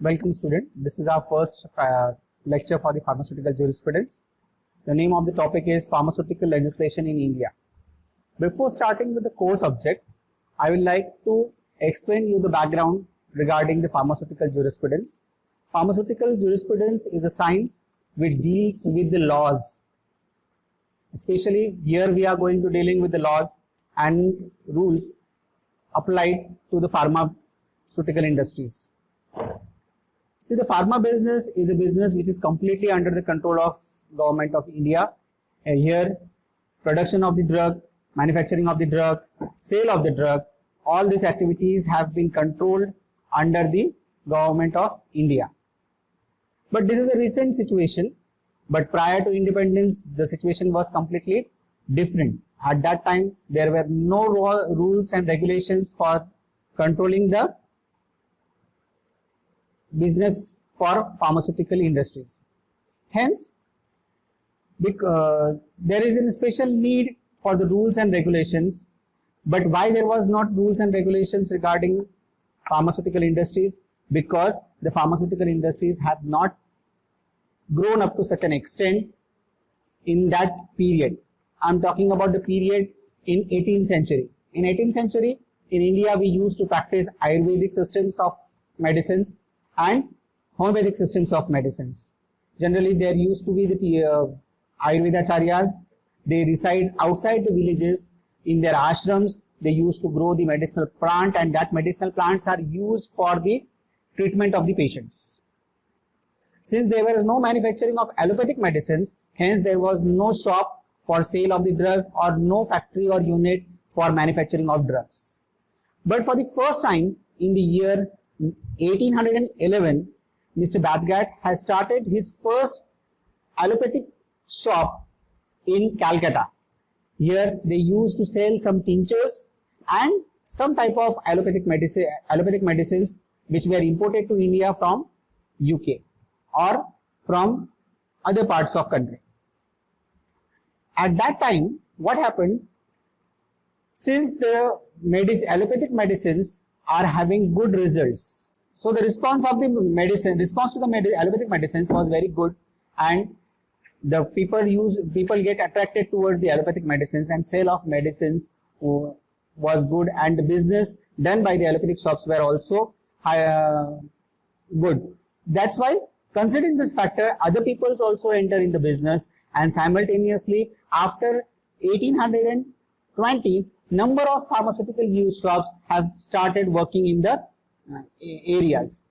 Welcome student. This is our first lecture for the pharmaceutical jurisprudence. The name of the topic is pharmaceutical legislation in India. Before starting with the core subject, I would like to explain you the background regarding the pharmaceutical jurisprudence. Pharmaceutical jurisprudence is a science which deals with the laws. Especially here we are going to dealing with the laws and rules applied to the pharmaceutical industries. See, the pharma business is a business which is completely under the control of Government of India. And here, production of the drug, manufacturing of the drug, sale of the drug, all these activities have been controlled under the Government of India. But this is a recent situation. But prior to independence, the situation was completely different. At that time, there were no rules and regulations for controlling the business for pharmaceutical industries. Hence, there is a special need for the rules and regulations. But why there was not rules and regulations regarding pharmaceutical industries? Because the pharmaceutical industries have not grown up to such an extent in that period. I'm talking about the period in 18th century. In 18th century, in India, we used to practice Ayurvedic systems of medicines and homeopathic systems of medicines. Generally, there used to be the Ayurvedacharyas. They reside outside the villages. In their ashrams, they used to grow the medicinal plant, and that medicinal plants are used for the treatment of the patients. Since there was no manufacturing of allopathic medicines, hence there was no shop for sale of the drug or no factory or unit for manufacturing of drugs. But for the first time in the year 1811, Mr. Badgat has started his first allopathic shop in Calcutta. Here they used to sell some tinctures and some type of allopathic medicines which were imported to India from UK or from other parts of country. At that time, what happened? Since the allopathic medicines are having good results, so the response to the allopathic medicines was very good, and the people get attracted towards the allopathic medicines, and sale of medicines was good, and the business done by the allopathic shops were also good. That's why, considering this factor, other peoples also enter in the business, and simultaneously after 1820, number of pharmaceutical use shops have started working in the areas.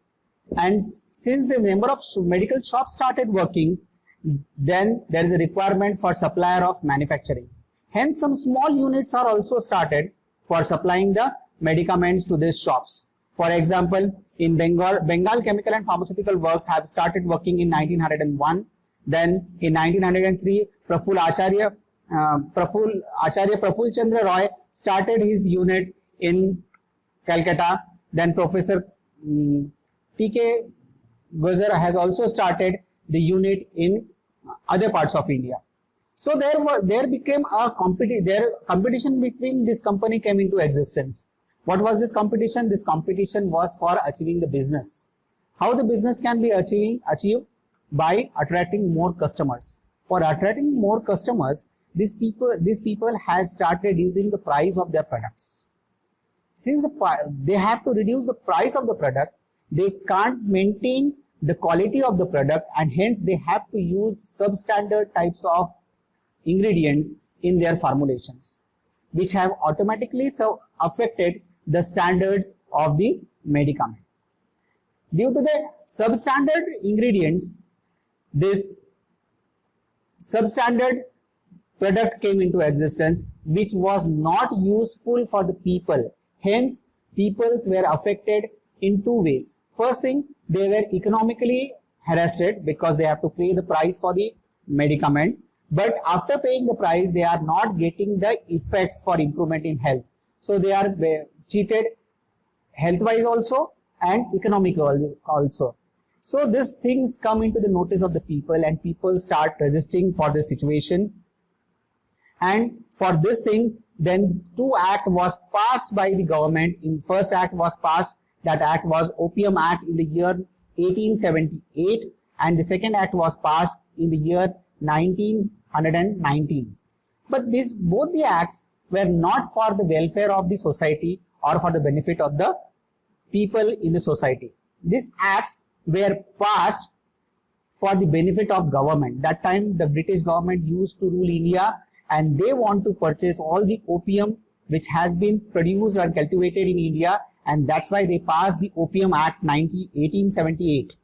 And since the number of medical shops started working, then there is a requirement for supplier of manufacturing. Hence, some small units are also started for supplying the medicaments to these shops. For example, in Bengal Chemical and Pharmaceutical Works have started working in 1901. Then in 1903, Praful Chandra Roy started his unit in Calcutta. Then Professor T.K. Guzar has also started the unit in other parts of India. So there became a competition between this company came into existence. What was this competition? This competition was for achieving the business. How the business can be achieved? By attracting more customers. For attracting more customers, these people has started reducing the price of their products. Since they have to reduce the price of the product, they can't maintain the quality of the product, and hence they have to use substandard types of ingredients in their formulations, which have automatically affected the standards of the medicament. Due to the substandard ingredients, this substandard product came into existence, which was not useful for the people. Hence, peoples were affected in two ways. First thing, they were economically harassed because they have to pay the price for the medicament. But after paying the price, they are not getting the effects for improvement in health. So they are cheated health-wise also and economically also. So these things come into the notice of the people, and people start resisting for this situation. And for this thing, then two act was passed by the government. In first act was passed, that act was Opium Act in the year 1878, and the second act was passed in the year 1919. But both the acts were not for the welfare of the society or for the benefit of the people in the society. These acts were passed for the benefit of government. That time the British government used to rule India, and they want to purchase all the opium which has been produced and cultivated in India, and that's why they passed the Opium Act 1878.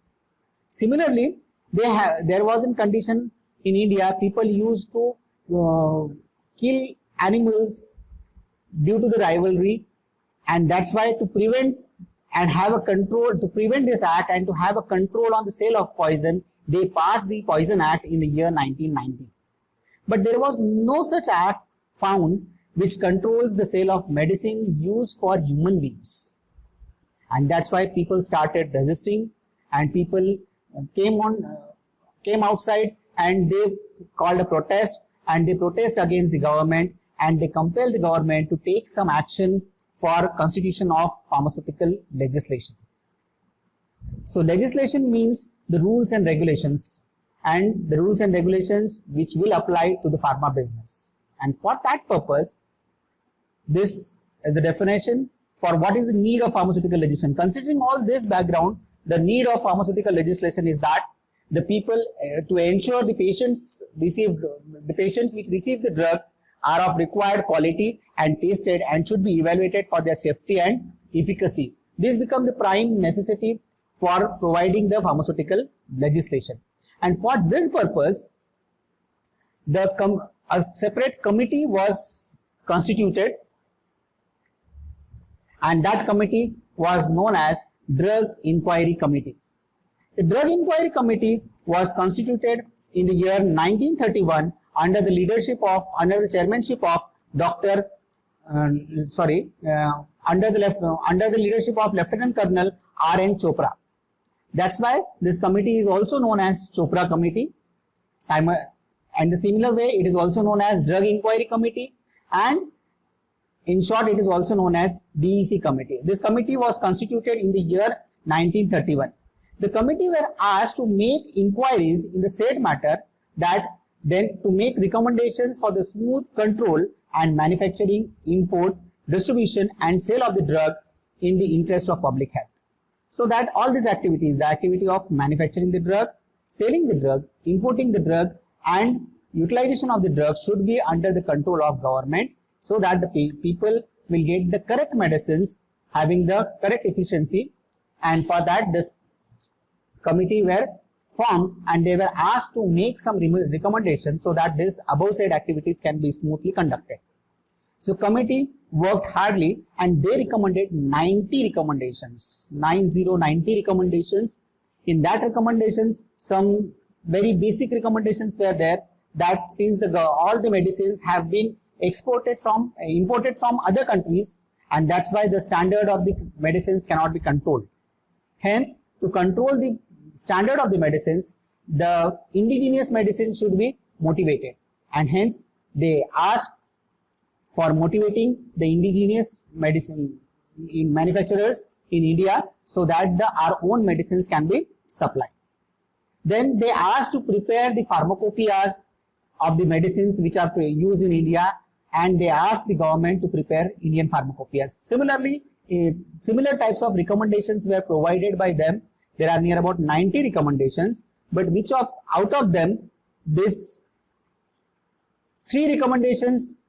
Similarly, there was a condition in India, people used to kill animals due to the rivalry, and that's why to prevent and have a control, to prevent this act and to have a control on the sale of poison, they passed the Poison Act in the year 1990. But there was no such act found which controls the sale of medicine used for human beings. And that's why people started resisting, and people came outside and they called a protest, and they protest against the government, and they compelled the government to take some action for constitution of pharmaceutical legislation. So legislation means the rules and regulations, and the rules and regulations which will apply to the pharma business. And for that purpose, this is the definition for what is the need of pharmaceutical legislation. Considering all this background, the need of pharmaceutical legislation is that the people, to ensure the patients which receive the drug are of required quality and tested and should be evaluated for their safety and efficacy. This becomes the prime necessity for providing the pharmaceutical legislation. And for this purpose, a separate committee was constituted, and that committee was known as Drug Inquiry Committee. The Drug Inquiry Committee was constituted in the year 1931 under the chairmanship of under the leadership of Lieutenant Colonel R.N. Chopra. That's why this committee is also known as Chopra Committee. And the similar way, it is also known as Drug Inquiry Committee, and in short, it is also known as DEC Committee. This committee was constituted in the year 1931. The committee were asked to make inquiries in the said matter, that then to make recommendations for the smooth control and manufacturing, import, distribution and sale of the drug in the interest of public health. So that all these activities, the activity of manufacturing the drug, selling the drug, importing the drug and utilization of the drug should be under the control of government, so that the people will get the correct medicines having the correct efficiency. And for that, this committee were formed, and they were asked to make some recommendations so that this above said activities can be smoothly conducted. So committee worked hardly, and they recommended 90 recommendations. In that recommendations, some very basic recommendations were there, that since all the medicines have been imported from other countries, and that's why the standard of the medicines cannot be controlled. Hence, to control the standard of the medicines, the indigenous medicine should be motivated, and hence they asked for motivating the indigenous medicine manufacturers in India, so that our own medicines can be supplied. Then they asked to prepare the pharmacopoeias of the medicines which are used in India, and they asked the government to prepare Indian pharmacopoeias. Similarly, similar types of recommendations were provided by them. There are near about 90 recommendations, but out of them, this 3 recommendations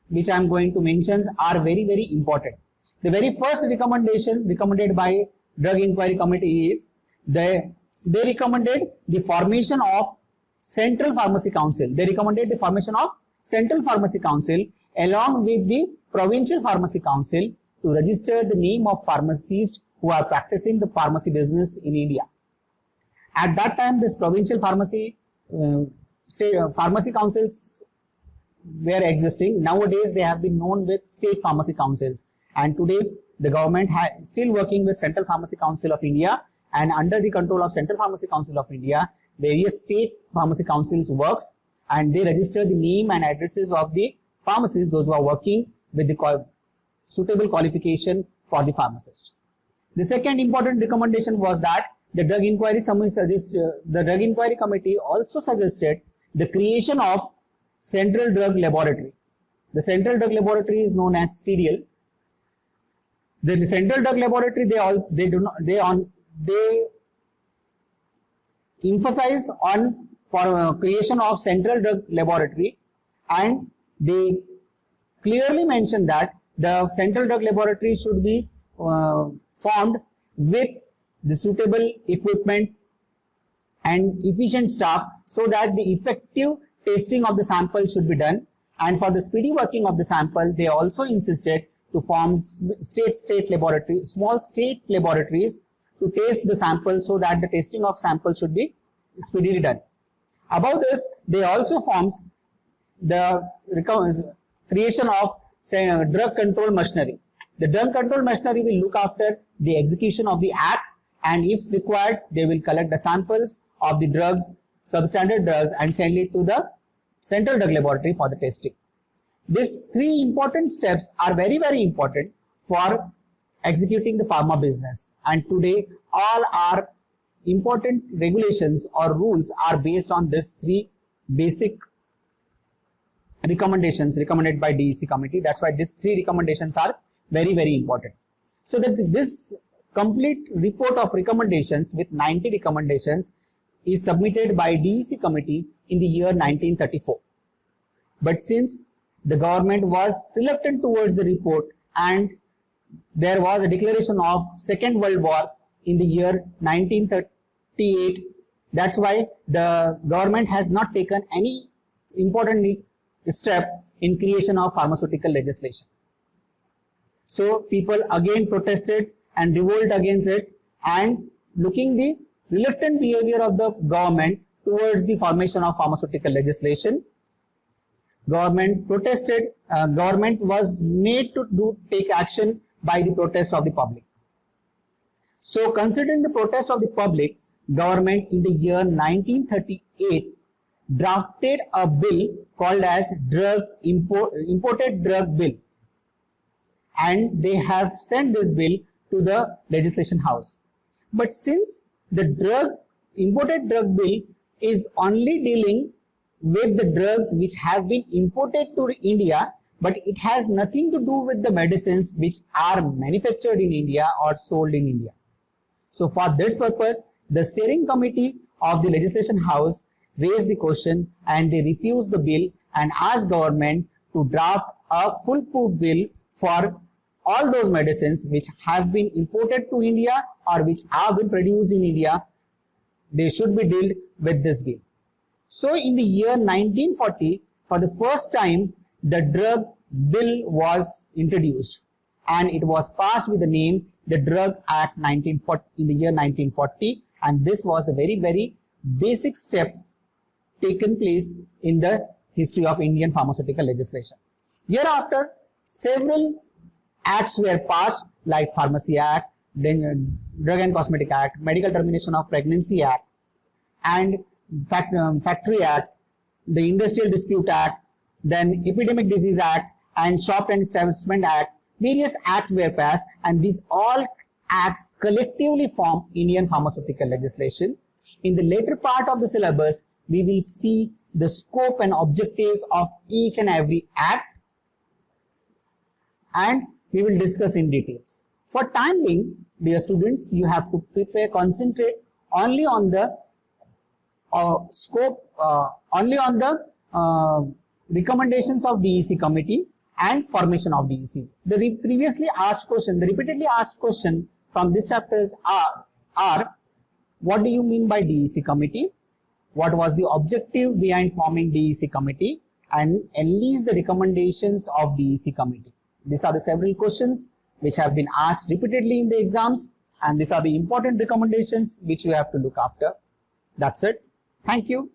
which I am going to mention are very, very important. The very first recommendation recommended by Drug Inquiry Committee is they recommended the formation of Central Pharmacy Council. They recommended the formation of Central Pharmacy Council along with the Provincial Pharmacy Council to register the name of pharmacists who are practicing the pharmacy business in India. At that time, this provincial pharmacy councils were existing. Nowadays, they have been known with state pharmacy councils. And today, the government is still working with Central Pharmacy Council of India, and under the control of Central Pharmacy Council of India, various state pharmacy councils works, and they register the name and addresses of the pharmacists, those who are working with the suitable qualification for the pharmacist. The second important recommendation was that the Drug Inquiry Committee also suggested the creation of Central Drug Laboratory. The Central Drug Laboratory is known as CDL. The Central Drug Laboratory, they emphasize on creation of Central Drug Laboratory, and they clearly mention that the Central Drug Laboratory should be formed with the suitable equipment and efficient staff so that the effective testing of the sample should be done. And for the speedy working of the sample, they also insisted to form small state laboratories to test the sample so that the testing of sample should be speedily done. Above this, they also forms the creation of drug control machinery. The drug control machinery will look after the execution of the act, and if required, they will collect the samples of the drugs, substandard drugs, and send it to the Central Drug Laboratory for the testing. These three important steps are very, very important for executing the pharma business. And today, all our important regulations or rules are based on these three basic recommendations recommended by DEC committee. That's why these three recommendations are very, very important. So that this complete report of recommendations with 90 recommendations is submitted by DEC committee in the year 1934. But since the government was reluctant towards the report and there was a declaration of Second World War in the year 1938, that's why the government has not taken any important step in creation of pharmaceutical legislation. So people again protested and revolted against it, and looking the reluctant behavior of the government towards the formation of pharmaceutical legislation, government protested, government was made to take action by the protest of the public. So considering the protest of the public, government in the year 1938 drafted a bill called as Imported Drug Bill, and they have sent this bill to the legislation house. But since the Imported Drug Bill is only dealing with the drugs which have been imported to India, but it has nothing to do with the medicines which are manufactured in India or sold in India. So for that purpose, the steering committee of the legislation house raised the question and they refused the bill and asked government to draft a foolproof bill for all those medicines which have been imported to India or which have been produced in India. They should be dealt with this bill. So in the year 1940, for the first time, the drug bill was introduced and it was passed with the name the Drug Act 1940 in the year 1940, and this was the very, very basic step taken place in the history of Indian pharmaceutical legislation. Hereafter, several acts were passed like Pharmacy Act, Drug and Cosmetic Act, Medical Termination of Pregnancy Act, and Factory Act, the Industrial Dispute Act, then Epidemic Disease Act, and Shop and Establishment Act. Various acts were passed, and these all acts collectively form Indian pharmaceutical legislation. In the later part of the syllabus, we will see the scope and objectives of each and every act, and we will discuss in details. For time being, dear students, you have to concentrate only on the recommendations of DEC committee and formation of DEC. The repeatedly asked question from these chapters are what do you mean by DEC committee? What was the objective behind forming DEC committee? And enlist the recommendations of DEC committee. These are the several questions which have been asked repeatedly in the exams, and these are the important recommendations which you have to look after. That's it. Thank you.